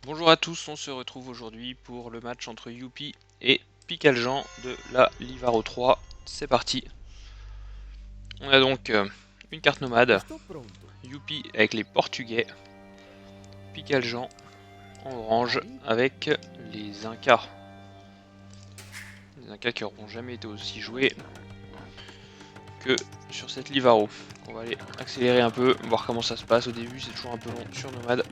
Bonjour à tous, on se retrouve aujourd'hui pour le match entre Youpi et Picaljean de la Livaro 3. C'est parti. On a donc une carte nomade, Youpi avec les Portugais, Picaljean en orange avec les Incas. Les Incas qui n'auront jamais été aussi joués que sur cette Livaro. On va aller accélérer un peu, voir comment ça se passe. Au début c'est toujours un peu long sur nomade.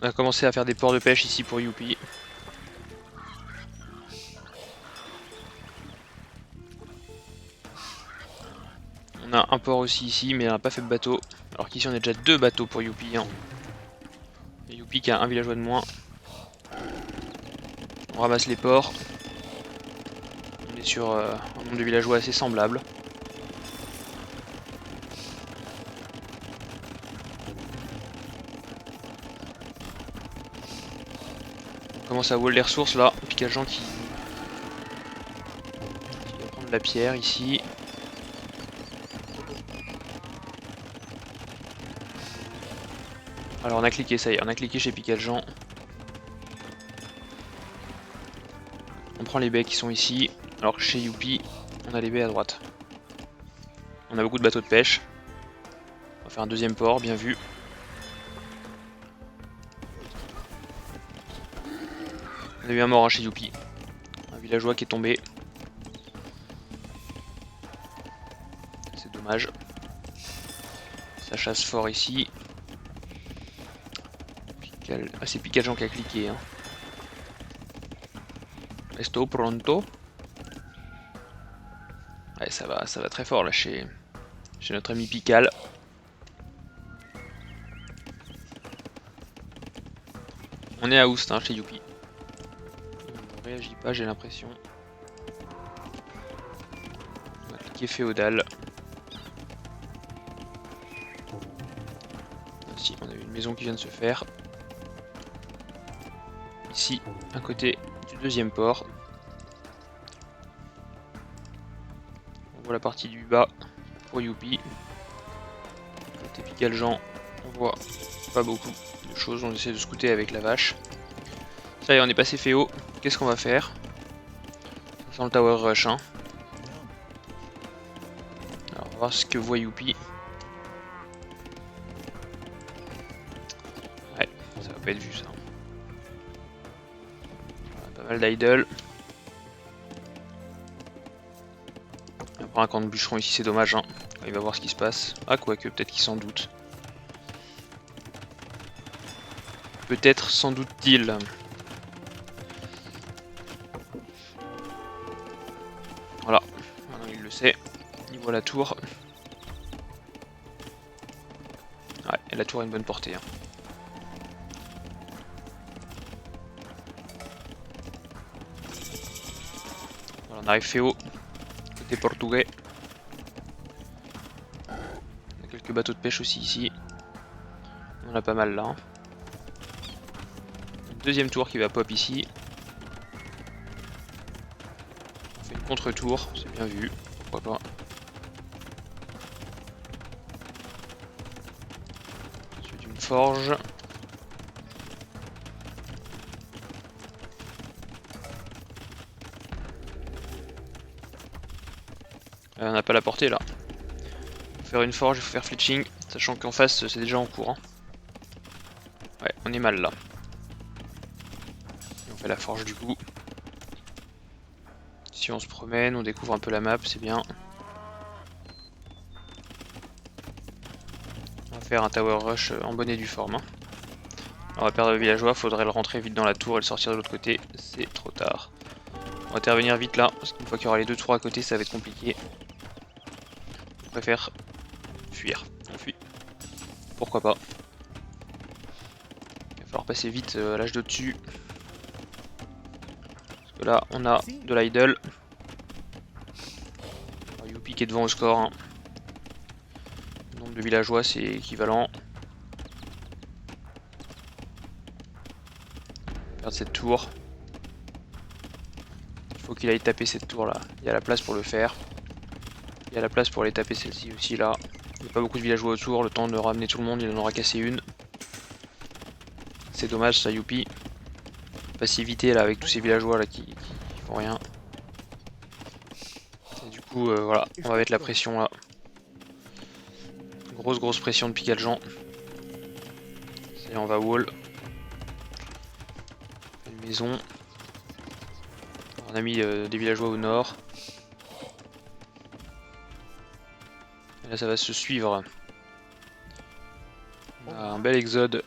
On a commencé à faire des ports de pêche ici pour Youpi. On a un port aussi ici, mais on n'a pas fait de bateau. Alors qu'ici on a déjà deux bateaux pour Youpi. Et Youpi qui a un villageois de moins. On ramasse les ports. On est sur un nombre de villageois assez semblable. On commence à wall les ressources là. Picaljean qui va prendre la pierre ici. Alors on a cliqué, ça y est, on a cliqué chez Picaljean. On prend les baies qui sont ici, alors que chez Youpi, on a les baies à droite. On a beaucoup de bateaux de pêche. On va faire un deuxième port, bien vu. On a eu un mort chez Youpi. Un villageois qui est tombé. C'est dommage. Ça chasse fort ici. Ah, c'est Picaljean qui a cliqué. Hein. Esto pronto. Ouais, ça va très fort là chez notre ami Pical. On est à Oust hein, chez Youpi. Il ne réagit pas, j'ai l'impression. On a cliqué féodal. Ici, on a une maison qui vient de se faire. Ici, à côté du deuxième port. On voit la partie du bas pour Youpi. Côté Picaljean, on voit pas beaucoup de choses. On essaie de scouter avec la vache. Ça y est, on est passé Féo. Qu'est-ce qu'on va faire? Ça sent le tower rush. Hein. Alors, on va voir ce que voit Youpi. Ouais, ça va pas être vu ça. Pas mal d'idle. On prend un camp de bûcheron ici, c'est dommage. Hein. Il va voir ce qui se passe. Ah, quoique, peut-être qu'il s'en doute. Peut-être sans doute-t-il. Voilà, maintenant il le sait. Il voit la tour. Ouais, et la tour a une bonne portée. Hein. Voilà, on arrive Féo. Côté portugais. On a quelques bateaux de pêche aussi ici. On en a pas mal là. Hein. Deuxième tour qui va pop ici. On fait une contre-tour, c'est bien vu, pourquoi pas. Ensuite une forge. On n'a pas la portée là. Pour faire une forge, il faut faire fletching, sachant qu'en face c'est déjà en cours. Hein. Ouais, on est mal là. Et on fait la forge du coup. Si on se promène, on découvre un peu la map, c'est bien. On va faire un tower rush en bonne et due forme. Hein. On va perdre le villageois, faudrait le rentrer vite dans la tour et le sortir de l'autre côté, c'est trop tard. On va intervenir vite là, parce qu'une fois qu'il y aura les deux tours à côté, ça va être compliqué. On préfère fuir, on fuit. Pourquoi pas. falloir passer vite à l'âge de dessus. Parce que là, on a de l'idle. Youpi qui est devant au score. Hein. Le nombre de villageois, c'est équivalent. Perdre cette tour. Il faut qu'il aille taper cette tour là. Il y a la place pour le faire. Il y a la place pour aller taper celle-ci aussi là. Il n'y a pas beaucoup de villageois autour. Le temps de ramener tout le monde, il en aura cassé une. C'est dommage ça, Youpi. Passivité là avec tous ces villageois là qui font rien. Et du coup voilà, on va mettre la pression là. Grosse pression de Picaljean. Et on va wall. Une maison. On a mis des villageois au nord. Et là ça va se suivre. On a un bel exode.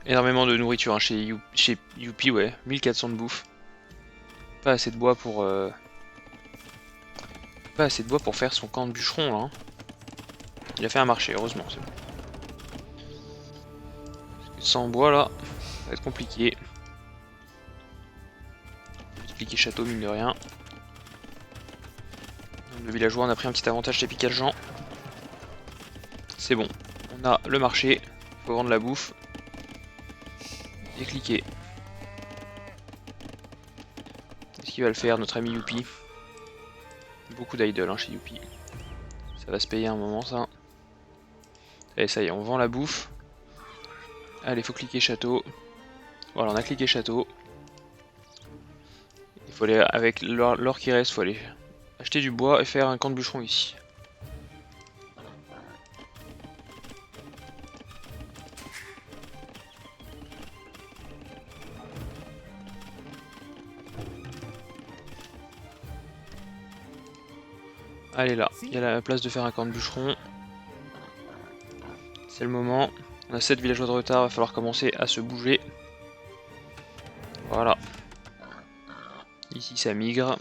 Énormément de nourriture hein, chez Youpi, ouais. 1400 de bouffe. Pas assez de bois pour... Pas assez de bois pour faire son camp de bûcheron là. Hein. Il a fait un marché, heureusement. C'est bon. Parce que sans bois là, ça va être compliqué. Multiplier château mine de rien. Le villageois, on a pris un petit avantage chez Picaljean. C'est bon. On a le marché. Faut vendre la bouffe. Et cliquer. Est-ce qu'il va le faire, notre ami Youpi? Beaucoup d'idle hein, chez Youpi. Ça va se payer un moment ça. Allez, ça y est, on vend la bouffe. Allez, faut cliquer château. Voilà, on a cliqué château. Il faut aller, avec l'or qui reste, il faut aller acheter du bois et faire un camp de bûcheron ici. Allez là, il y a la place de faire un camp de bûcheron. C'est le moment. On a 7 villageois de retard, il va falloir commencer à se bouger. Voilà. Ici ça migre.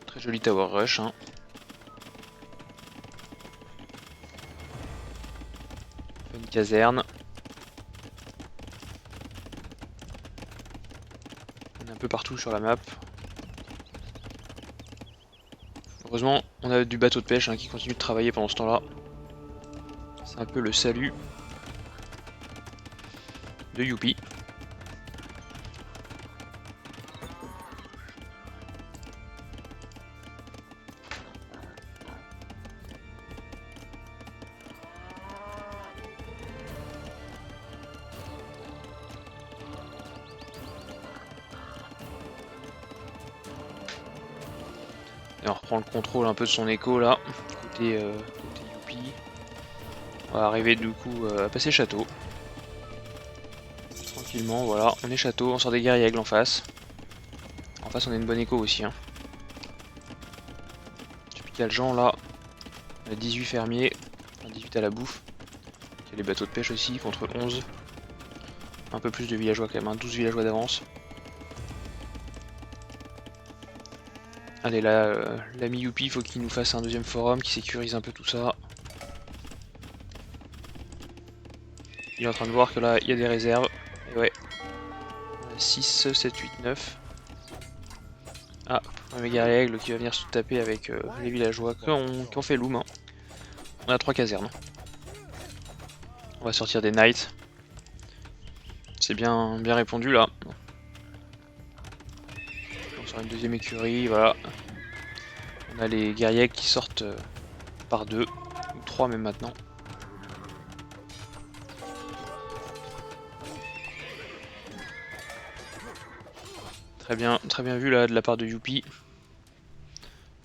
Très joli tower rush. Hein. Une caserne. On est un peu partout sur la map. Heureusement, on a du bateau de pêche hein, qui continue de travailler pendant ce temps-là. C'est un peu le salut de Youpi. Et on reprend le contrôle un peu de son écho là, côté Youpi. On va arriver du coup à passer château. Tranquillement, voilà, on est château, on sort des guerriers aigles en face. En face on a une bonne écho aussi. Hein. Picaljean là, on a 18 fermiers, 18 à la bouffe. Il y a les bateaux de pêche aussi contre 11. Un peu plus de villageois quand même, hein, 12 villageois d'avance. Allez là, l'ami Youpi, il faut qu'il nous fasse un deuxième forum qui sécurise un peu tout ça. Il est en train de voir que là, il y a des réserves. Et ouais. 6, 7, 8, 9. Ah, un méga aigle qui va venir se taper avec les villageois qui ont fait loom. Hein. On a 3 casernes. On va sortir des knights. C'est bien répondu là. On sort une deuxième écurie, voilà. On a les guerriers qui sortent par 2, ou 3 même maintenant. Très bien vu là de la part de Youpi.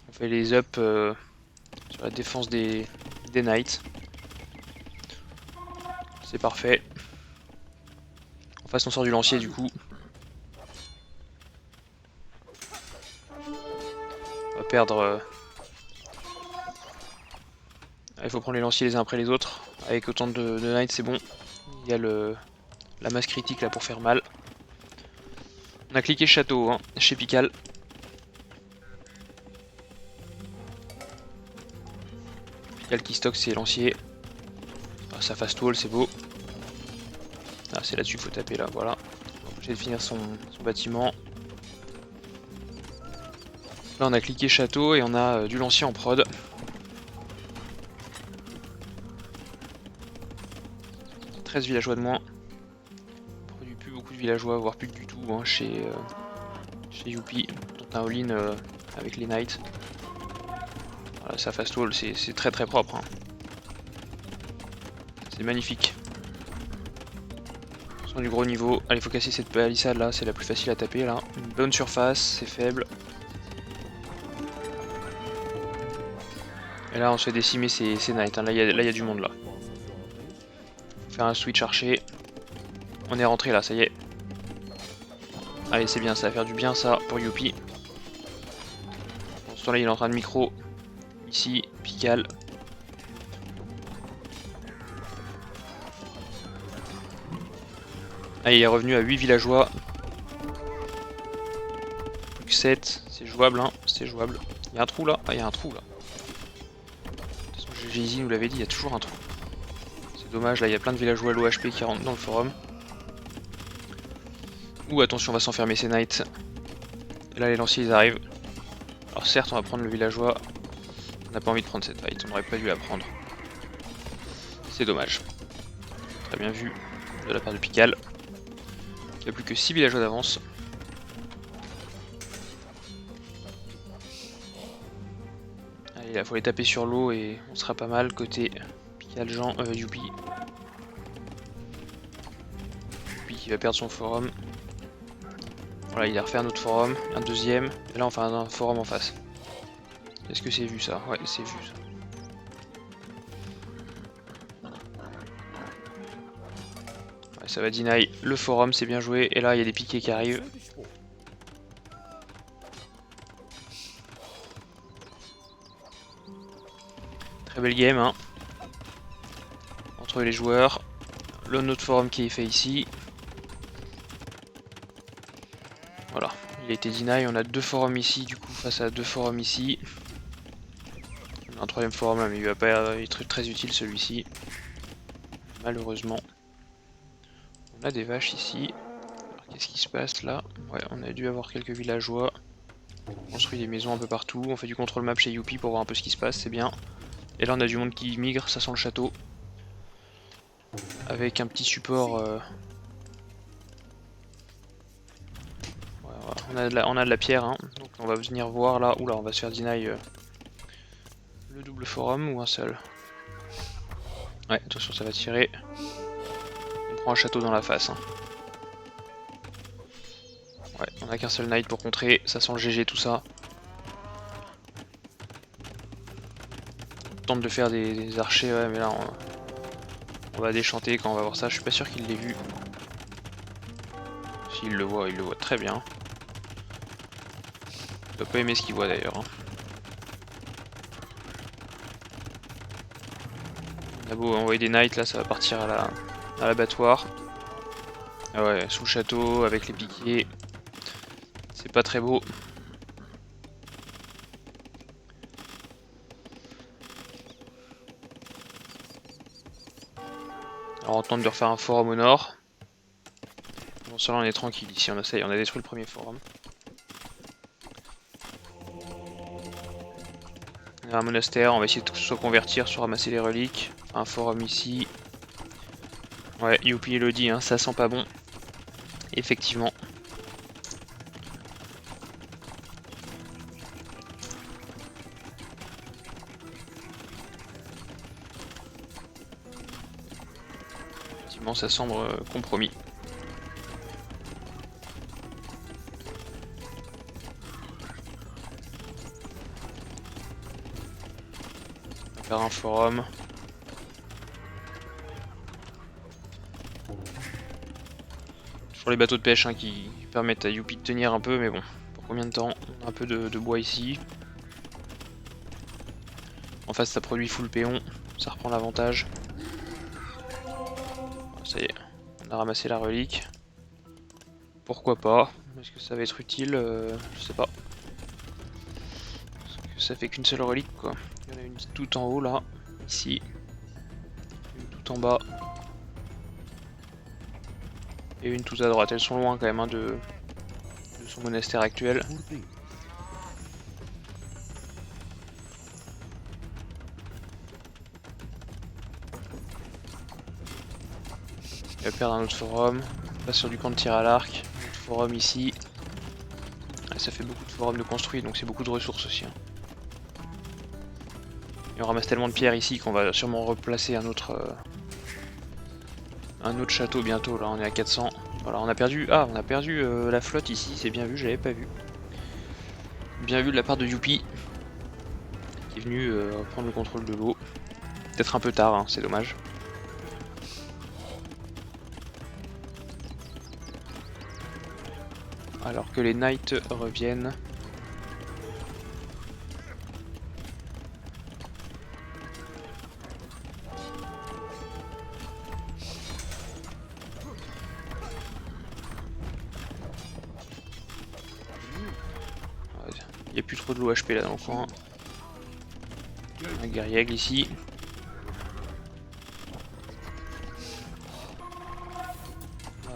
On fait les up sur la défense des knights. C'est parfait. En face on sort du lancier du coup. On va perdre... Il faut prendre les lanciers les uns après les autres. Avec autant de knights c'est bon. Il y a la masse critique là pour faire mal. On a cliqué château hein, chez Pical. Pical qui stocke ses lanciers. Ah, ça fast wall, c'est beau. Ah, c'est là-dessus qu'il faut taper là, voilà. Obligé de finir son bâtiment. Là on a cliqué château et on a du lancier en prod. « 13 villageois de moins. On produit plus beaucoup de villageois, voire plus du tout hein, chez Youpi. Donc un all-in avec les knights. Voilà, ça fast wall, c'est très très propre. Hein. C'est magnifique. Sont du gros niveau. Allez, faut casser cette palissade là, c'est la plus facile à taper là. Une bonne surface, c'est faible. Et là on se fait décimer ces knights, hein. Là il y a du monde là. Faut faire un switch archer. On est rentré là, ça y est. Allez c'est bien, ça va faire du bien ça pour Youpi. Dans ce temps là il est en train de micro. Ici, Pical. Allez, il est revenu à 8 villageois. Plus que 7, c'est jouable hein, c'est jouable. Il y a un trou là, ah il y a un trou là. GGZ nous l'avait dit, il y a toujours un trou. C'est dommage, là il y a plein de villageois low HP qui rentrent dans le forum. Ouh, attention, on va s'enfermer ces knights. Et là les lanciers ils arrivent. Alors certes on va prendre le villageois. On n'a pas envie de prendre cette fight, on n'aurait pas dû la prendre. C'est dommage. Très bien vu de la part de Pical. Qui a plus que 6 villageois d'avance. Allez, là faut les taper sur l'eau et on sera pas mal côté Pical Jean, Youpi. Youpi qui va perdre son forum. Voilà, il a refait un autre forum, un deuxième, et là on fait un forum en face. Est-ce que c'est vu ça? Ouais, c'est vu ça. Ouais, ça va deny le forum, c'est bien joué, et là il y a des piquets qui arrivent. Très belle game, hein. Entre les joueurs. Le autre forum qui est fait ici. Voilà, il a été deny, on a 2 forums ici, du coup face à 2 forums ici. On a un 3ème forum là, mais il va pas être très utile celui-ci. Malheureusement. On a des vaches ici. Qu'est-ce qui se passe là? Ouais, on a dû avoir quelques villageois. On construit des maisons un peu partout, on fait du contrôle map chez Youpi pour voir un peu ce qui se passe, c'est bien. Et là on a du monde qui migre, ça sent le château. Avec un petit support... On a de la pierre, hein. Donc on va venir voir là. Oula, on va se faire deny le double forum ou un seul. Ouais, attention, ça va tirer. On prend un château dans la face. Hein. Ouais, on a qu'un seul knight pour contrer. Ça sent le GG tout ça. On tente de faire des archers, ouais, mais là on va déchanter quand on va voir ça. Je suis pas sûr qu'il l'ait vu. S'il le voit, il le voit très bien. Il doit pas aimer ce qu'il voit d'ailleurs. Hein. On a beau envoyer des knights, là ça va partir à l'abattoir. Ah ouais, sous le château, avec les piquiers. C'est pas très beau. Alors on tente de refaire un forum au nord. Bon, ça là on est tranquille ici, on a détruit le premier forum. On a un monastère, on va essayer de se convertir sur ramasser les reliques. Un forum ici. Ouais, Youpi le dit, hein, ça sent pas bon. Effectivement. Effectivement, ça semble compromis. On va faire un forum. Toujours les bateaux de pêche hein, qui permettent à Youpi de tenir un peu, mais bon, pour combien de temps? On a un peu de bois ici. En face ça produit full péon, ça reprend l'avantage. Ça y est, on a ramassé la relique. Pourquoi pas? Est-ce que ça va être utile? Je sais pas. Parce que ça fait qu'une seule relique quoi. Il y en a une toute en haut là. ici. Une tout en bas. Et une tout à droite. Elles sont loin quand même hein, de son monastère actuel. Il va perdre un autre forum. On passe sur du camp de tir à l'arc. Un autre forum ici. Ah, ça fait beaucoup de forums de construits donc c'est beaucoup de ressources aussi. Hein. Et on ramasse tellement de pierres ici qu'on va sûrement replacer un autre château bientôt. Là on est à 400. Voilà, on a perdu la flotte ici, c'est bien vu, je l'avais pas vu. Bien vu de la part de Youpi qui est venu prendre le contrôle de l'eau. Peut-être un peu tard, hein, c'est dommage. Alors que les Knights reviennent. Il n'y a plus trop de l'OHP là dans le coin. Un guerrier ici.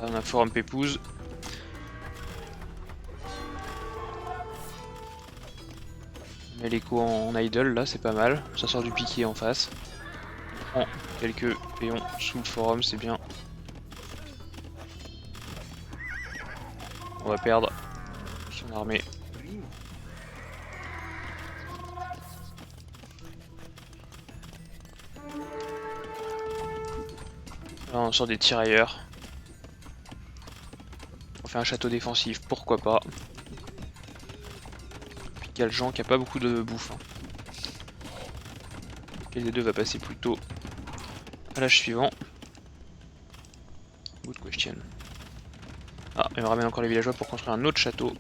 On a un forum pépouze. On met l'écho en idle là, c'est pas mal. Ça sort du piqué en face. On prend quelques péons sous le forum, c'est bien. On va perdre son armée. Là on sort des tirailleurs. On fait un château défensif, pourquoi pas. Puis Galjean qui a pas beaucoup de bouffe. Hein. Lequel des deux va passer plutôt à l'âge suivant. Good question. Ah, il me ramène encore les villageois pour construire un autre château.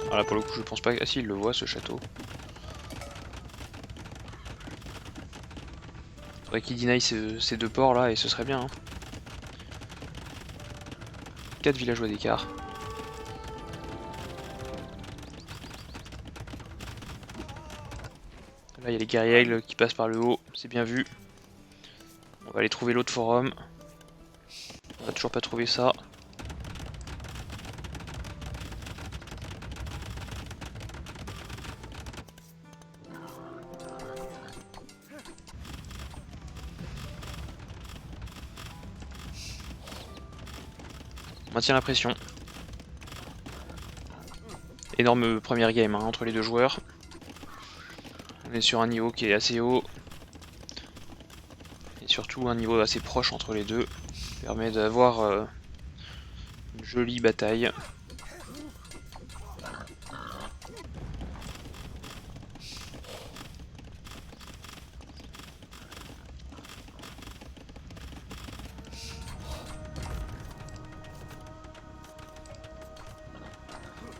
Alors là pour le coup je pense pas... Ah si, il le voit ce château. Faudrait qu'il deny ces deux ports là et ce serait bien. Hein. 4 villageois d'écart. Là il y a les guerriers aigles qui passent par le haut, c'est bien vu. On va aller trouver l'autre forum. On va toujours pas trouver ça. On maintient la pression. Énorme première game hein, entre les deux joueurs. On est sur un niveau qui est assez haut. Et surtout un niveau assez proche entre les deux. Ça permet d'avoir une jolie bataille.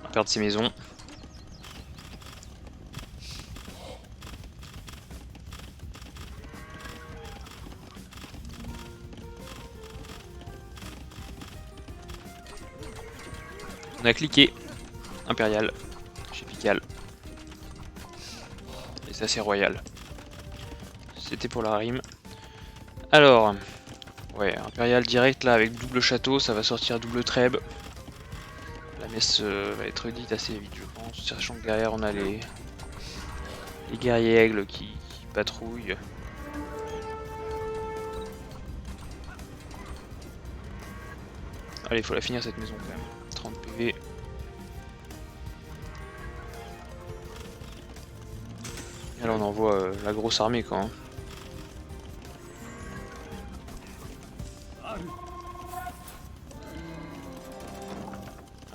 On va perdre ses maisons. On a cliqué Impérial chez Pical. Et ça c'est royal. C'était pour la rime. Alors, ouais, Impérial direct là avec double château, ça va sortir double trêve. La messe va être dite assez vite je pense, sachant que derrière on a les guerriers aigles qui patrouillent. Allez, il faut la finir cette maison quand même. 30 PV. Et là on envoie la grosse armée quoi. Hein.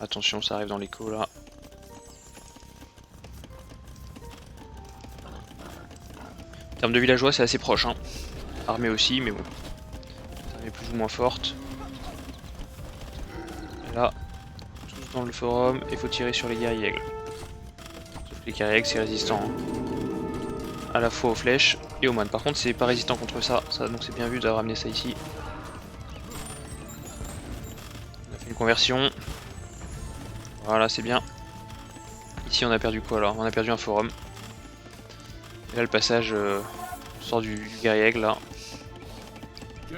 Attention, ça arrive dans l'écho là. En termes de villageois, c'est assez proche. Hein. Armée aussi, mais bon. Armée plus ou moins forte. Et là, tous dans le forum, il faut tirer sur les guerriers aigles. Sauf que les guerriers aigles, c'est résistant. Hein. À la fois aux flèches et aux moines. Par contre, c'est pas résistant contre ça donc c'est bien vu de ramener ça ici. On a fait une conversion. Voilà, c'est bien. Ici, on a perdu quoi alors? On a perdu un forum. Et là, le passage sort du guerrier aigle là. Et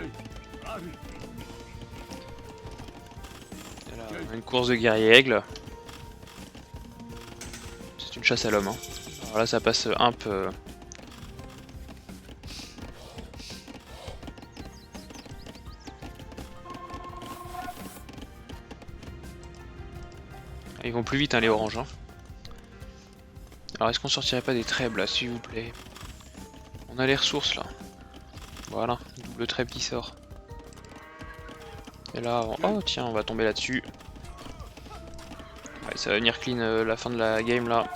là, on a une course de guerrier aigle. C'est une chasse à l'homme. Hein. Alors là ça passe un peu. Ils vont plus vite hein, les oranges. Hein. Alors est-ce qu'on sortirait pas des trèbes là s'il vous plaît? On a les ressources là. Voilà, double trèbe qui sort. Et là, oh tiens, on va tomber là-dessus. Ouais, ça va venir clean la fin de la game là.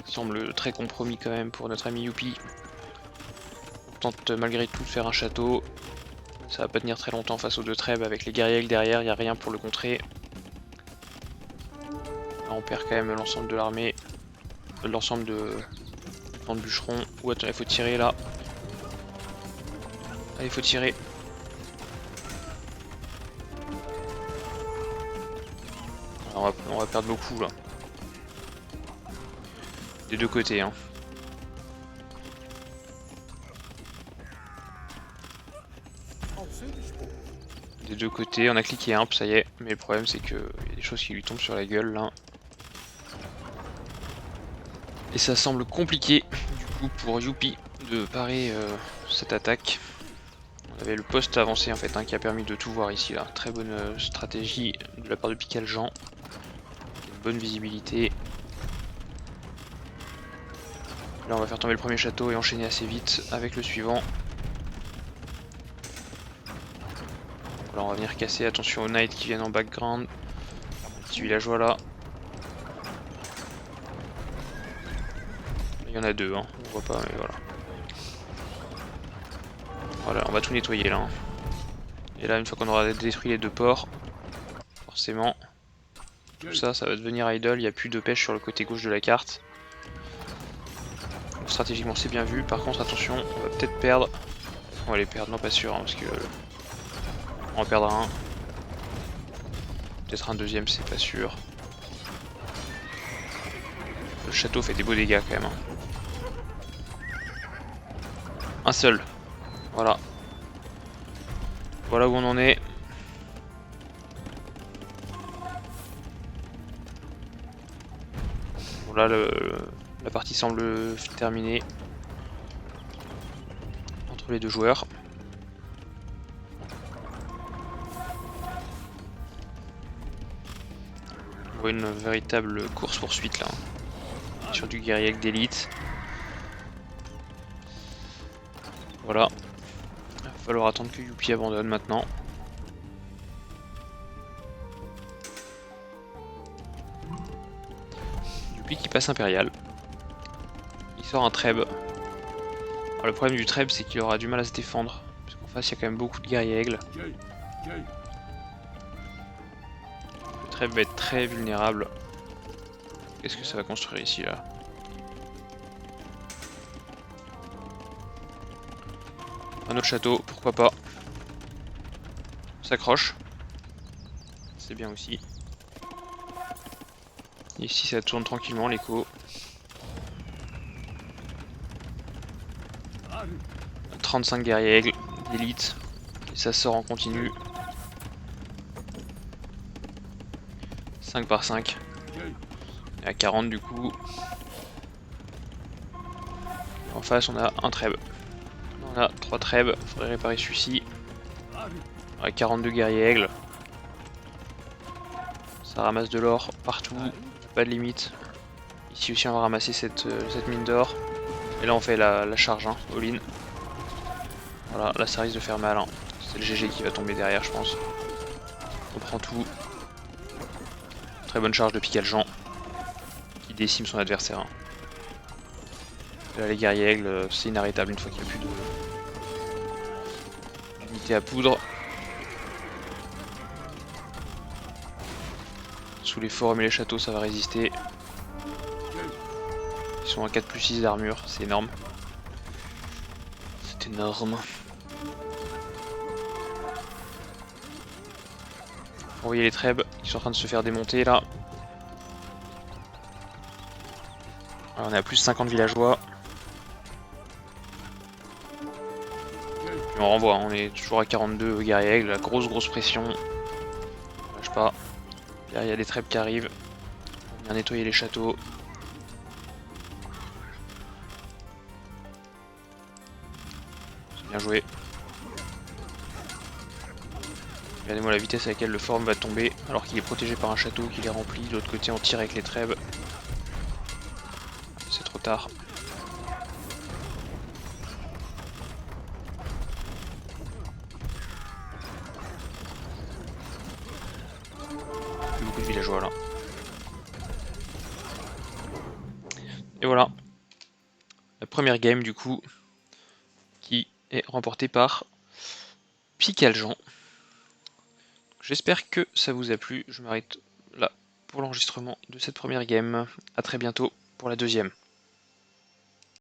Ça semble très compromis quand même pour notre ami Youpi. On tente malgré tout de faire un château. Ça va pas tenir très longtemps face aux deux trèbes avec les guerriers derrière, il n'y a rien pour le contrer. Là, on perd quand même l'ensemble de l'armée. L'ensemble de bûcherons. Ou attends, il faut tirer là. Allez, il faut tirer. Alors, on va perdre beaucoup là. Des deux côtés. Hein. Des deux côtés, on a cliqué imp, ça y est. Mais le problème c'est que il y a des choses qui lui tombent sur la gueule là. Et ça semble compliqué du coup pour Youpi de parer cette attaque. On avait le poste avancé en fait hein, qui a permis de tout voir ici là. Très bonne stratégie de la part de Picaljean. Une bonne visibilité. Là on va faire tomber le premier château et enchaîner assez vite avec le suivant. Là on va venir casser, attention aux knights qui viennent en background. Un petit villageois là. Il y en a deux, hein. On voit pas mais voilà. Voilà, on va tout nettoyer là. Hein. Et là une fois qu'on aura détruit les deux ports, forcément, tout ça, ça va devenir idle, il n'y a plus de pêche sur le côté gauche de la carte. Donc stratégiquement c'est bien vu, par contre attention, on va peut-être perdre. On va les perdre, non pas sûr, hein, parce que... on en perdra un. Peut-être un deuxième, c'est pas sûr. Le château fait des beaux dégâts quand même. Hein. Un seul. Voilà. Voilà où on en est. Bon là la partie semble terminée. Entre les deux joueurs. On voit une véritable course poursuite là. Sur du guerrier d'élite. Voilà. Il va falloir attendre que Youpi abandonne maintenant. Youpi qui passe impérial. Il sort un trèbe. Alors le problème du trèbe c'est qu'il aura du mal à se défendre. Parce qu'en face il y a quand même beaucoup de guerriers aigles. Le trèbe va être très vulnérable. Qu'est-ce que ça va construire ici là? Un autre château, pourquoi pas. On s'accroche. C'est bien aussi. Ici ça tourne tranquillement l'écho. 35 guerriers aigles d'élite. Et ça sort en continu. 5 par 5. Et à 40 du coup. En face on a un trèbe. On a 3 trèbes, faudrait réparer celui-ci. On a 42 guerriers aigles. Ça ramasse de l'or partout, pas de limite. Ici aussi on va ramasser cette mine d'or. Et là on fait la charge, hein, all-in. Voilà, là ça risque de faire mal. Hein. C'est le GG qui va tomber derrière je pense. On prend tout. Très bonne charge de Picaljean. Qui décime son adversaire. Hein. Là les guerriers aigles, c'est inarrêtable une fois qu'il n'y a plus d'unité à poudre. Sous les forums et les châteaux ça va résister. Ils sont à 4+6 d'armure, c'est énorme. C'est énorme. Vous voyez les trèbes qui sont en train de se faire démonter là. Alors, on est à plus 50 villageois. Puis on renvoie, hein, on est toujours à 42 guerriers avec la grosse pression. On lâche pas. Derrière, il y a des trêves qui arrivent. On va venir nettoyer les châteaux. C'est bien joué. Regardez-moi la vitesse à laquelle le forme va tomber alors qu'il est protégé par un château qu'il est rempli. De l'autre côté, on tire avec les trèbes. C'est trop tard. Plus beaucoup de villageois là. Et voilà. La première game du coup qui est remportée par Picaljean. J'espère que ça vous a plu. Je m'arrête là pour l'enregistrement de cette première game. A très bientôt pour la deuxième.